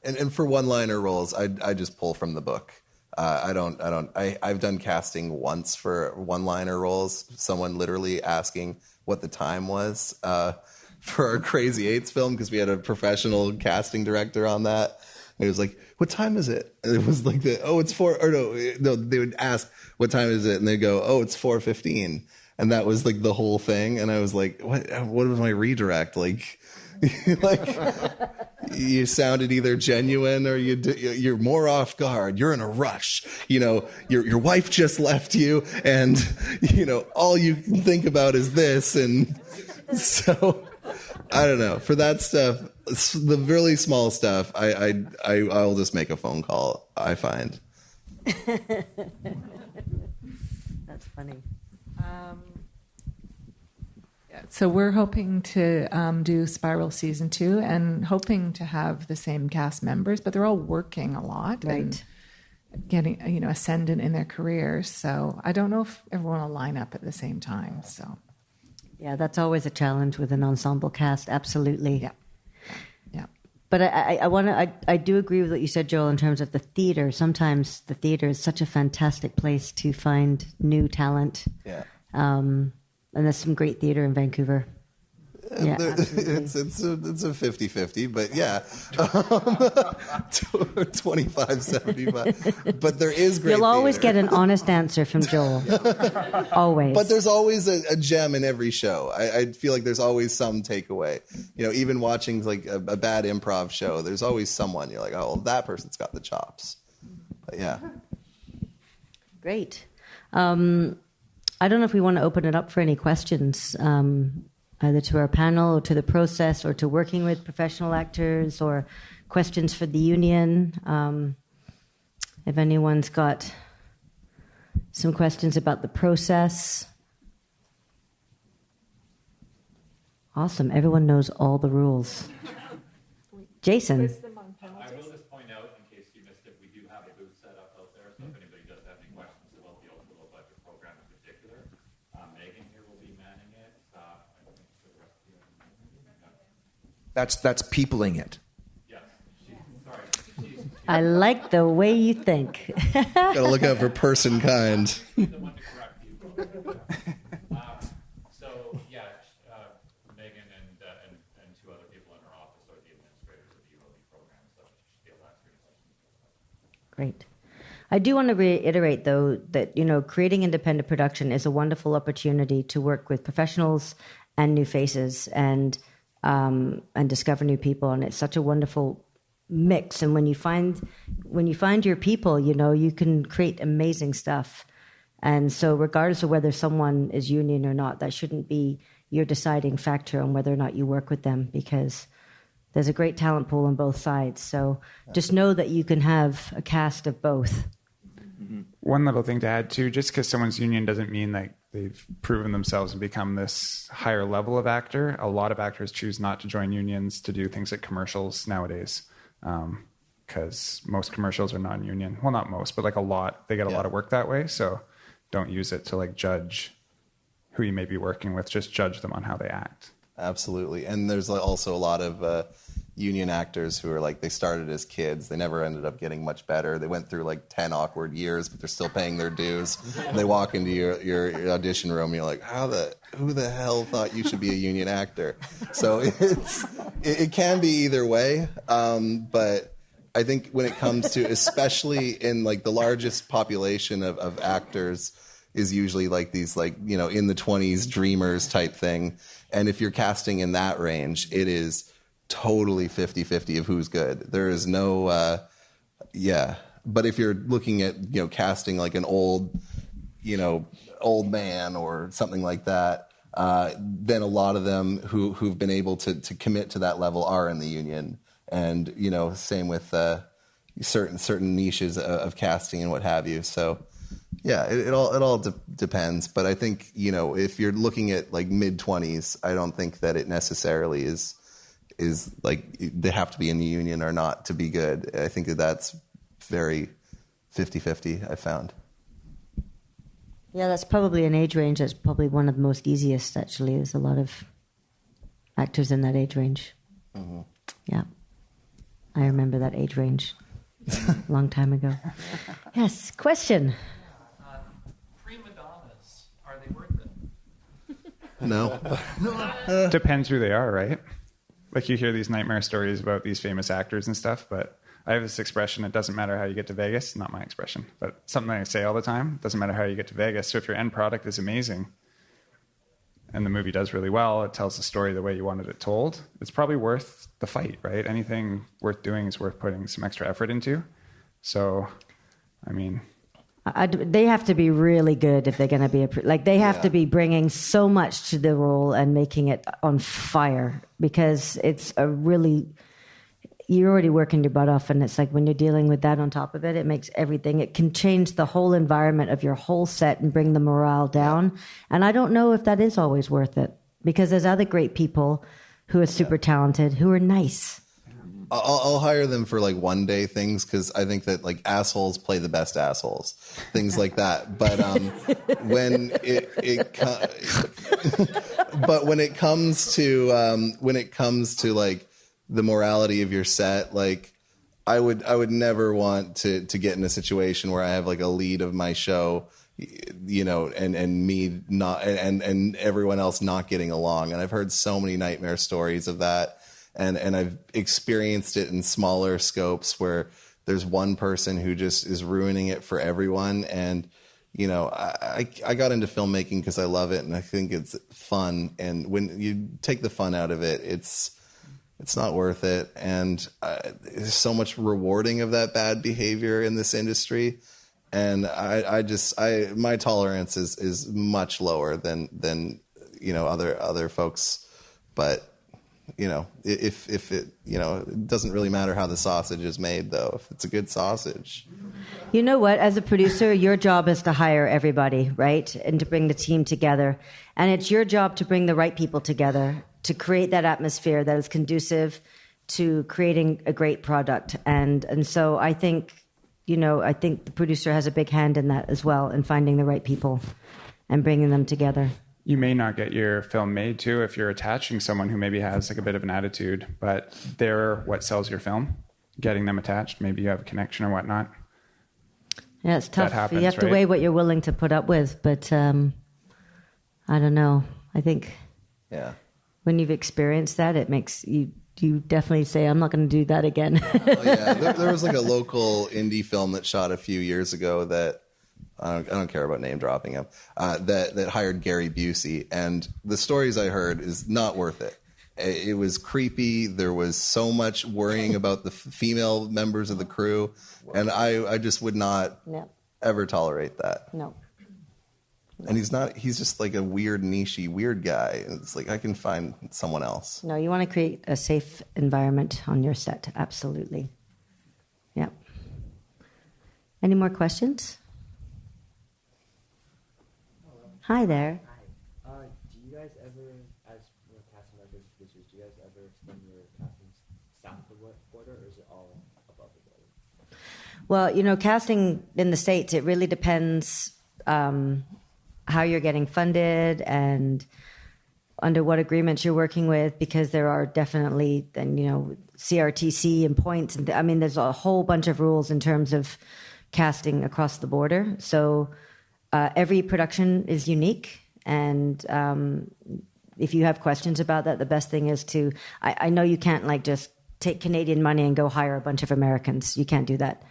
And for one-liner roles, I just pull from the book. I've done casting once for one-liner roles. Someone literally asking what the time was for our Crazy Eights film, because we had a professional casting director on that. And it was like, what time is it? And it was like, it's 4, or no, they would ask, what time is it? And they'd go, oh, it's 4:15. And that was like the whole thing. And I was like, what was my redirect? Like, like, you sounded either genuine or you're more off guard. You're in a rush. Your wife just left you, and all you can think about is this. And so, I don't know. For that stuff, the really small stuff, I'll just make a phone call. I find. That's funny. So we're hoping to do Spiral Season 2 and hoping to have the same cast members, but they're all working a lot and getting, ascendant in their careers. So I don't know if everyone will line up at the same time. So Yeah, that's always a challenge with an ensemble cast. Absolutely. Yeah. But I do agree with what you said, Joel, in terms of the theater. Sometimes the theater is such a fantastic place to find new talent. Yeah. And there's some great theater in Vancouver. Yeah, it's a 50-50, but yeah, 25-75. But there is great. You'll always theater. get an honest answer from Joel. Always. But there's always a gem in every show. I feel like there's always some takeaway. Even watching like a bad improv show, there's always someone you're like, oh, well, that person's got the chops. But yeah. Great. I don't know if we want to open it up for any questions. Either to our panel or to the process or to working with professional actors or questions for the union. If anyone's got some questions about the process. Awesome. Everyone knows all the rules. Jason. I will just point out, in case you missed it, we do have a booth set up out there, so if anybody does have any questions about the ultra low budget program in particular, Megan here will be manning it. I don't think the rest of you. That's peopling it. I like the way you think. Gotta look out for person kind. The one to correct you. So yeah, Megan and two other people in her office are the administrators of the UOB program, so she should be able to answer any questions. Great. I do want to reiterate, though, that, you know, creating independent production is a wonderful opportunity to work with professionals and new faces and discover new people, and it's such a wonderful mix. And when you find your people, you know, you can create amazing stuff. And so, regardless of whether someone is union or not, that shouldn't be your deciding factor on whether or not you work with them, because there's a great talent pool on both sides. So just know that you can have a cast of both. One little thing to add too, just because someone's union doesn't mean that they've proven themselves and become this higher level of actor. A lot of actors choose not to join unions to do things like commercials nowadays, because most commercials are non-union. Well, not most, but like a lot. They get a lot of work that way. So don't use it to like judge who you may be working with. Just judge them on how they act. Absolutely. And there's also a lot of union actors who are like, they started as kids. They never ended up getting much better. They went through like 10 awkward years, but they're still paying their dues. And they walk into your audition room and you're like, who the hell thought you should be a union actor? So it can be either way. But I think when it comes to, especially in like the largest population of actors is usually like these, like, you know, in the 20s dreamers type thing. And if you're casting in that range, it is totally 50-50 of who's good. There is no, But if you're looking at, you know, casting like an old man or something like that, then a lot of them who've been able to commit to that level are in the union. And, you know, same with certain niches of casting and what have you. So, yeah, it all depends. But I think, you know, if you're looking at like mid-20s, I don't think that it necessarily is like they have to be in the union or not to be good. I think that's very 50-50, I found. Yeah, that's probably an age range that's probably one of the most easiest, actually. There's a lot of actors in that age range. Mm-hmm. Yeah. I remember that age range a long time ago. Yes, question. Prima donnas, are they worth it? No. Depends who they are, right? Like you hear these nightmare stories about these famous actors and stuff, but I have this expression, it doesn't matter how you get to Vegas. Not my expression, but something I say all the time. It doesn't matter how you get to Vegas. So if your end product is amazing and the movie does really well, it tells the story the way you wanted it told, it's probably worth the fight, right? Anything worth doing is worth putting some extra effort into. So, I mean... they have to be really good if they're going to be they have to be bringing so much to the role and making it on fire, because it's a really, you're already working your butt off, and it's like when you're dealing with that on top of it, it makes everything, it can change the whole environment of your whole set and bring the morale down. And I don't know if that is always worth it, because there's other great people who are super talented who are nice. I'll hire them for like one day things, because I think that like assholes play the best assholes, things like that. But when it comes to like the morality of your set, like I would never want to get in a situation where I have like a lead of my show, you know, and me not and everyone else not getting along. And I've heard so many nightmare stories of that. And I've experienced it in smaller scopes where there's one person who just is ruining it for everyone. And, you know, I got into filmmaking because I love it and I think it's fun. And when you take the fun out of it, it's not worth it. And there's so much rewarding of that bad behavior in this industry. And my tolerance is much lower than you know, other folks. But you know, if it, you know, it doesn't really matter how the sausage is made, though, if it's a good sausage. You know what? As a producer, your job is to hire everybody, right? And to bring the team together. And it's your job to bring the right people together, to create that atmosphere that is conducive to creating a great product. And so I think, you know, I think the producer has a big hand in that as well, in finding the right people and bringing them together. you may not get your film made too if you're attaching someone who maybe has like a bit of an attitude, but they're what sells your film, getting them attached. Maybe you have a connection or whatnot. Yeah, it's tough. Happens, you have to weigh what you're willing to put up with, but I don't know. I think when you've experienced that, it makes you definitely say, I'm not going to do that again. There was like a local indie film that shot a few years ago that I don't care about name dropping him, that hired Gary Busey, and the stories I heard is not worth it. It was creepy. There was so much worrying about the female members of the crew, and I just would not ever tolerate that. No. And he's just like a weird, nichey, weird guy. It's like, I can find someone else. No, you want to create a safe environment on your set. Absolutely. Yeah. Any more questions? Hi there. Hi. Do you guys ever, as casting directors, producers, do you guys ever extend your casting south of the border, or is it all above the border? Well, casting in the States, it really depends how you're getting funded and under what agreements you're working with, because there are definitely, CRTC and points. And there's a whole bunch of rules in terms of casting across the border. So every production is unique, and if you have questions about that, the best thing is to, I know you can't just take Canadian money and go hire a bunch of Americans. You can't do that.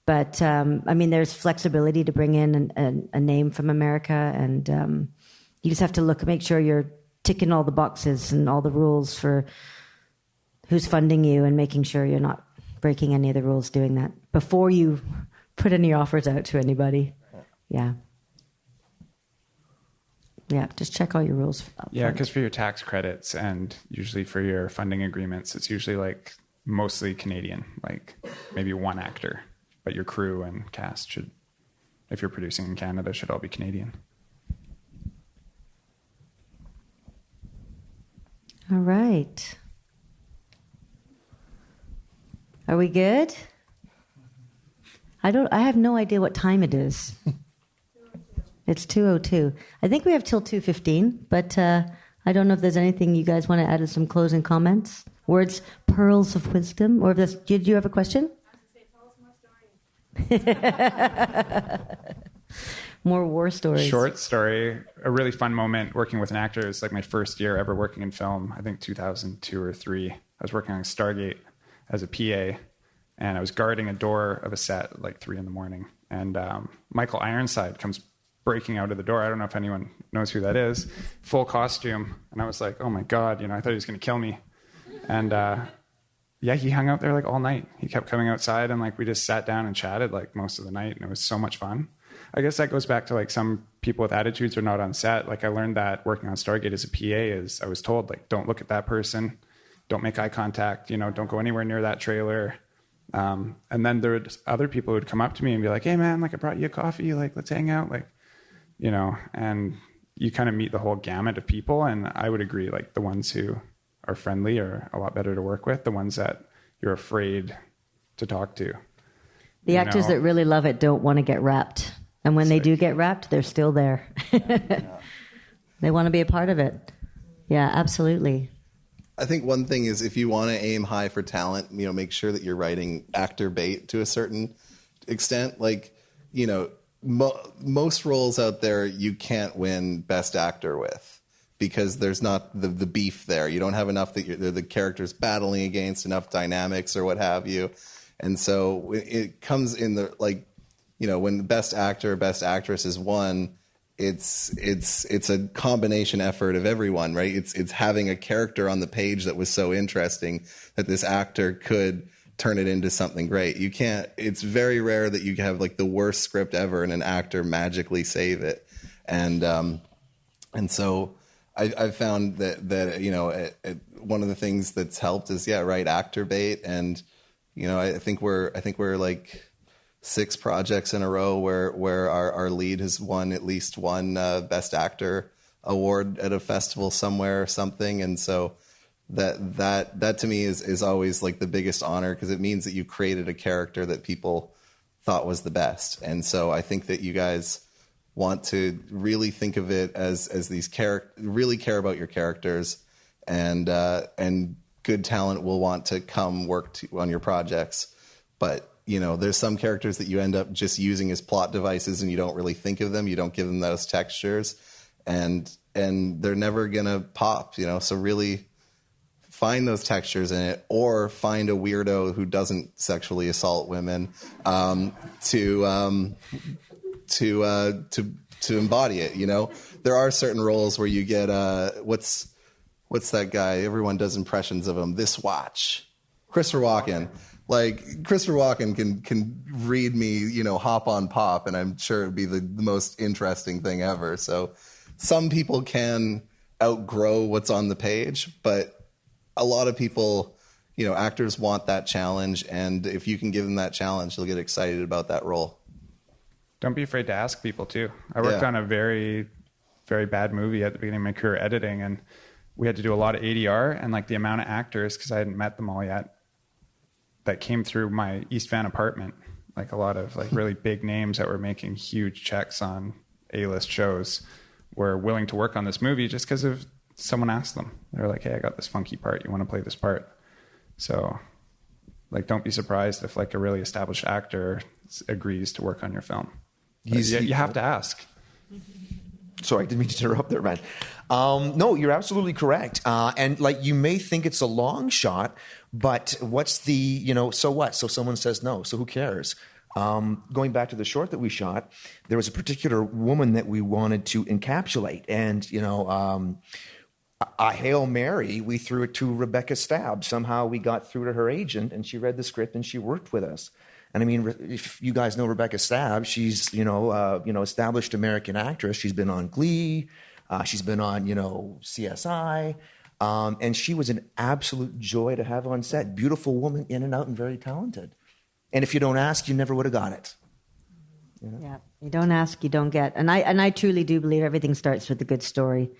But there's flexibility to bring in a name from America, and you just have to make sure you're ticking all the boxes and all the rules for who's funding you, and making sure you're not breaking any of the rules doing that before you put any offers out to anybody. Yeah. Yeah, just check all your rules. Yeah, because for your tax credits and usually for your funding agreements, it's usually mostly Canadian, maybe one actor, but your crew and cast should, if you're producing in Canada, should all be Canadian. All right. Are we good? I have no idea what time it is. It's 2:02. I think we have till 2:15, but I don't know if there's anything you guys want to add as some closing comments, words, pearls of wisdom, or did you have a question? I was going to say, tell us more stories. More war stories. Short story. A really fun moment working with an actor. It was my first year ever working in film. I think 2002 or 3. I was working on Stargate as a PA, and I was guarding a door of a set at 3 a.m. And Michael Ironside comes breaking out of the door. I don't know if anyone knows who that is. Full costume. And I was like, oh my God, I thought he was going to kill me. And he hung out there all night. He kept coming outside, and we just sat down and chatted most of the night, and it was so much fun. I guess that goes back to some people with attitudes are not on set. I learned that working on Stargate as a PA I was told don't look at that person, don't make eye contact, don't go anywhere near that trailer. And then there were other people who would come up to me and be like, hey man, I brought you a coffee, let's hang out, and you kind of meet the whole gamut of people. And I would agree, the ones who are friendly are a lot better to work with. The ones that you're afraid to talk to. The actors that really love it don't want to get wrapped. And when they do get wrapped, they're still there. They want to be a part of it. Yeah, absolutely. I think one thing is, if you want to aim high for talent, make sure that you're writing actor bait to a certain extent. Most roles out there you can't win Best Actor with, because there's not the beef there. You don't have enough that the characters battling against, enough dynamics or what have you. And so it comes in the when Best Actor, Best Actress is won, it's a combination effort of everyone, right? It's having a character on the page that was so interesting that this actor could turn it into something great. You can't. It's very rare that you have the worst script ever and an actor magically save it. And so I've found that one of the things that's helped is write actor bait. And I think we're 6 projects in a row where our lead has won at least one Best Actor award at a festival somewhere or something. And so that to me is always the biggest honor, because it means that you created a character that people thought was the best. And so I think that you guys want to really think of it as these really care about your characters, and good talent will want to come work on your projects. But there's some characters that you end up just using as plot devices, and you don't really think of them. You don't give them those textures, and they're never gonna pop. So really find those textures in it, or find a weirdo who doesn't sexually assault women to embody it. There are certain roles where you get what's that guy? Everyone does impressions of him. This watch, Christopher Walken. Like, Christopher Walken can read me, hop on pop, and I'm sure it'd be the most interesting thing ever. So some people can outgrow what's on the page, but a lot of people, actors want that challenge, and if you can give them that challenge, they'll get excited about that role. Don't be afraid to ask people too. I worked on a very, very bad movie at the beginning of my career editing, and we had to do a lot of ADR, and like the amount of actors, because I hadn't met them all yet, that came through my East Van apartment, like a lot of like really big names that were making huge checks on A-list shows, were willing to work on this movie just because of someone asked them. They're like, hey, I got this funky part. You want to play this part? So like, don't be surprised if like a really established actor agrees to work on your film. You have to ask. Sorry, I didn't mean to interrupt there, man. No, you're absolutely correct. And like, you may think it's a long shot, but what's the, so what? So someone says no, so who cares? Going back to the short that we shot, there was a particular woman that we wanted to encapsulate. And, a Hail Mary, we threw it to Rebecca Stabb. Somehow we got through to her agent, and she read the script and she worked with us. And I mean, if you guys know Rebecca Stabb, she's, established American actress. She's been on Glee. She's been on, CSI. And she was an absolute joy to have on set. Beautiful woman, in and out, and very talented. And if you don't ask, you never would have got it. Yeah, you don't ask, you don't get. And I truly do believe everything starts with a good story.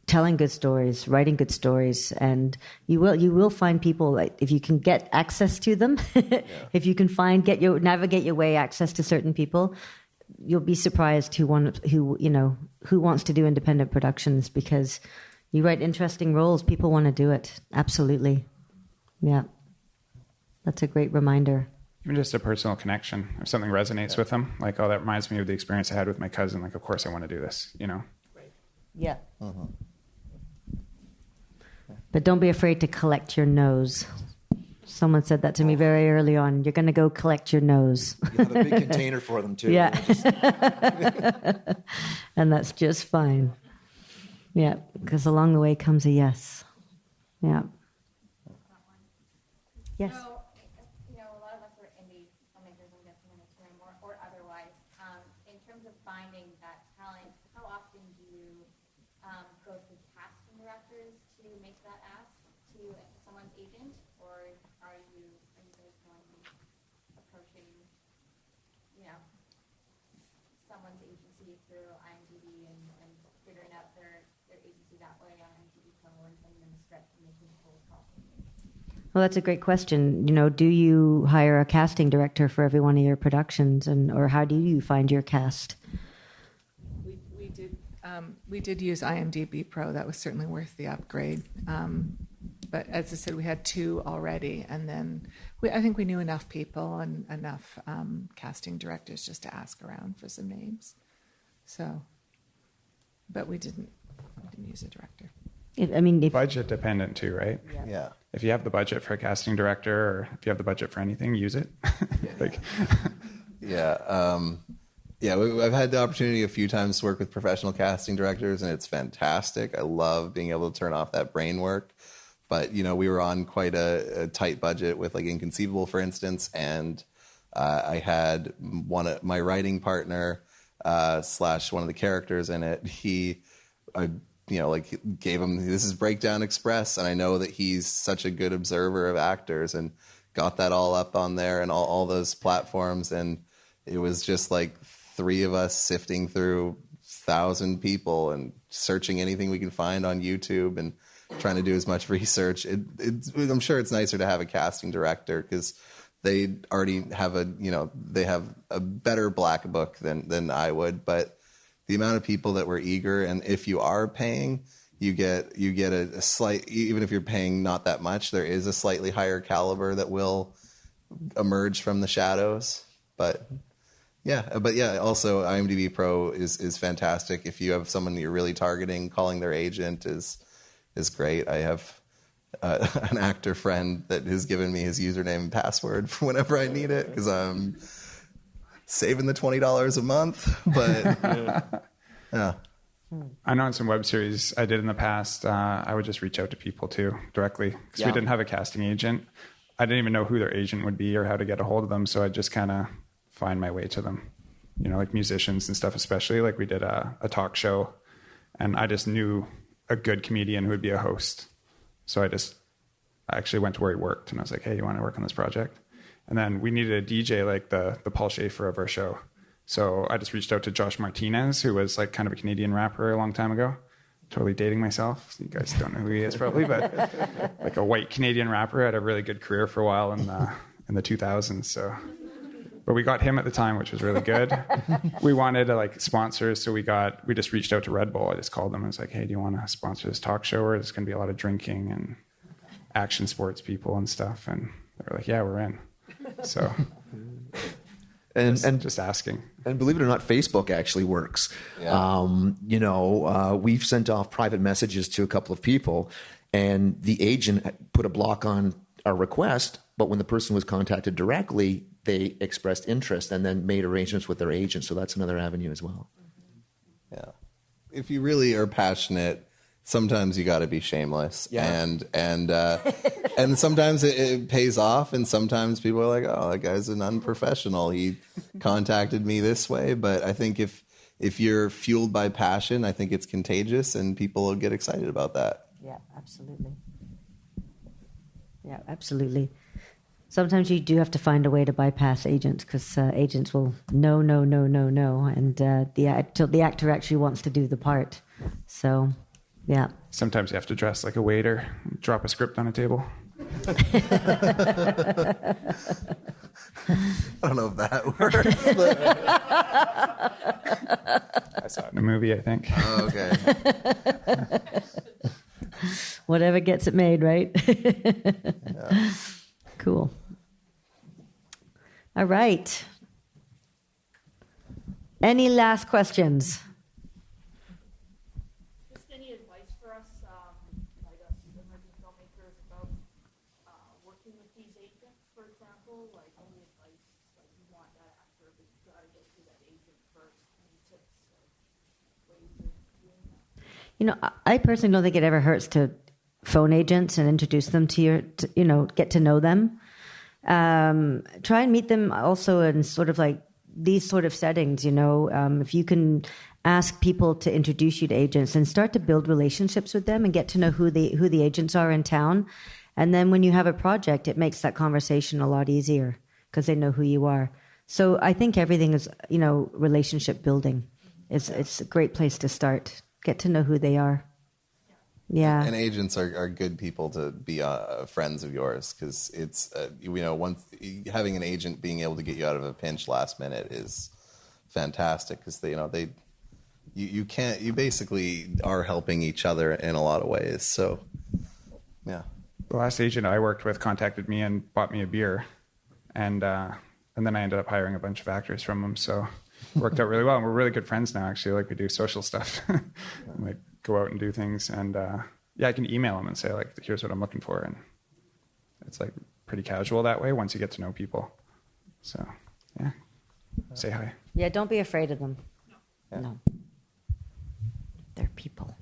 Telling good stories, writing good stories, and you will find people, like, if you can get access to them, if you can navigate your way access to certain people, you'll be surprised who wants to do independent productions, because you write interesting roles, people want to do it. Absolutely. Yeah. That's a great reminder. Even just a personal connection. If something resonates with them, like, oh, that reminds me of the experience I had with my cousin, like, of course I want to do this, Yeah. But don't be afraid to collect your nose. Someone said that to me very early on. You're going to go collect your nose. You have a big container for them, too. Yeah. And that's just fine. Yeah, because along the way comes a yes. Yeah. Yes. So, a lot of us are indie filmmakers, I'm guessing, in this room, or otherwise. In terms of finding that talent, how often do you go to casting directors to make that ask to someone's agent, or are you guys going approaching, someone's agency through IMDb and figuring out their agency that way on IMDb Pro and sending them a script and making a cold call? Well, that's a great question. Do you hire a casting director for every one of your productions, or how do you find your cast? We did use IMDb Pro. That was certainly worth the upgrade. But as I said, we had 2 already, and then I think we knew enough people and enough casting directors just to ask around for some names. So, but we didn't use a director. Budget dependent too, right? Yeah. If you have the budget for a casting director, or if you have the budget for anything, use it. I've had the opportunity a few times to work with professional casting directors, and it's fantastic. I love being able to turn off that brain work. But, we were on quite a tight budget with, like, Inconceivable, for instance, and I had my writing partner / one of the characters in it. Gave him, this is Breakdown Express, and I know that he's such a good observer of actors, and got that all up on there and all those platforms, and it was just like 3 of us sifting through 1,000 people and searching anything we can find on YouTube and trying to do as much research. I'm sure it's nicer to have a casting director, because they already have they have a better black book than I would. But the amount of people that were eager, and if you are paying, you get a slight, even if you're paying not that much, there is a slightly higher caliber that will emerge from the shadows. But also IMDb Pro is fantastic. If you have someone that you're really targeting, calling their agent is great. I have an actor friend that has given me his username and password for whenever I need it, because I'm saving the $20 a month. But yeah. I know in some web series I did in the past, I would just reach out to people too directly, because we didn't have a casting agent. I didn't even know who their agent would be or how to get a hold of them, so I'd just kind of find my way to them. Like musicians and stuff, especially. Like we did a talk show, and I just knew a good comedian who would be a host. So I actually went to where he worked, and I was like, hey, you want to work on this project? And then we needed a DJ like the Paul Schaefer of our show. So I just reached out to Josh Martinez, who was like kind of a Canadian rapper a long time ago. Totally dating myself. You guys don't know who he is probably, but like a white Canadian rapper, had a really good career for a while in the 2000s. So, but we got him at the time, which was really good. We wanted like sponsors, so we just reached out to Red Bull. I just called them and was like, hey, do you want to sponsor this talk show where there's going to be a lot of drinking and action sports people and stuff? And they were like, yeah, we're in. So. And just asking. And believe it or not, Facebook actually works. Yeah. We've sent off private messages to a couple of people, and the agent put a block on our request, but when the person was contacted directly, they expressed interest and then made arrangements with their agent. So that's another avenue as well. Yeah. If you really are passionate, sometimes you got to be shameless. Yeah. And sometimes it pays off, and sometimes people are like, oh, that guy's an unprofessional. He contacted me this way. But I think if you're fueled by passion, I think it's contagious, and people will get excited about that. Yeah, absolutely. Yeah, absolutely. Sometimes you do have to find a way to bypass agents, because agents will no, and till the actor actually wants to do the part. So, yeah. Sometimes you have to dress like a waiter, drop a script on a table. I don't know if that works. But... I saw it in a movie, I think. Oh, okay. Whatever gets it made, right? Yeah. Cool. All right. Any last questions? Just any advice for us, like us emerging filmmakers, about working with these agents, for example? Like any advice, like you want that actor, but you got to get through that agent first. Any tips or ways of doing that? I personally don't think it ever hurts to phone agents and introduce them to get to know them. Try and meet them also in sort of like these sort of settings, if you can ask people to introduce you to agents and start to build relationships with them and get to know who the agents are in town. And then when you have a project, it makes that conversation a lot easier because they know who you are. So I think everything is, relationship building. It's a great place to start. Get to know who they are. Yeah. And agents are good people to be friends of yours, because it's, once having an agent being able to get you out of a pinch last minute is fantastic, because you basically are helping each other in a lot of ways. So, yeah. The last agent I worked with contacted me and bought me a beer, and then I ended up hiring a bunch of actors from him. So it worked out really well. And we're really good friends now, actually. Like, we do social stuff, like go out and do things. And I can email him and say, like, here's what I'm looking for. And it's like pretty casual that way once you get to know people. So, yeah, say hi. Yeah, don't be afraid of them. Yeah. No. They're people.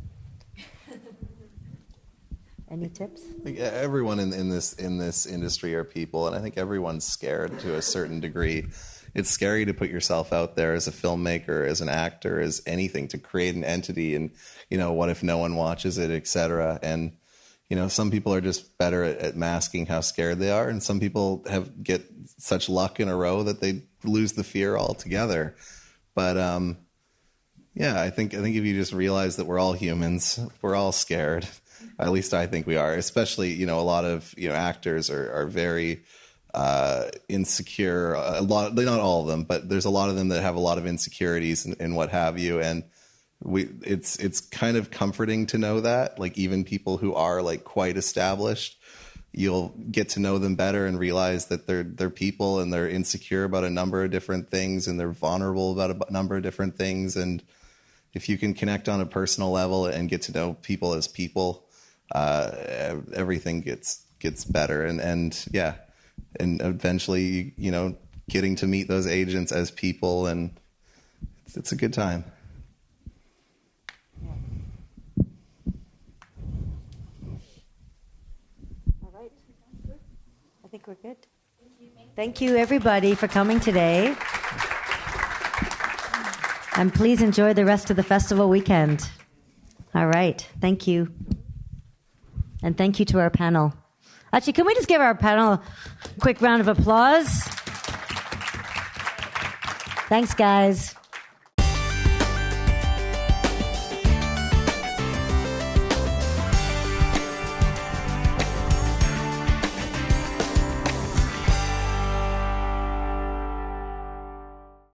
Any tips? I think everyone in this industry are people, and I think everyone's scared to a certain degree. It's scary to put yourself out there as a filmmaker, as an actor, as anything, to create an entity, and what if no one watches it, etc. And some people are just better at masking how scared they are, and some people get such luck in a row that they lose the fear altogether. But I think if you just realize that we're all humans, we're all scared. At least I think we are. Especially a lot of actors are very insecure. A lot, not all of them, but there's a lot of them that have a lot of insecurities and what have you. And it's kind of comforting to know that, like, even people who are like quite established, you'll get to know them better and realize that they're people and they're insecure about a number of different things and they're vulnerable about a number of different things. And if you can connect on a personal level and get to know people as people, everything gets better. And yeah. And eventually, you know, getting to meet those agents as people, and it's a good time. All right. I think we're good. Thank you, everybody, for coming today. And please enjoy the rest of the festival weekend. All right. Thank you. And thank you to our panel. Actually, can we just give our panel a quick round of applause? Thanks, guys.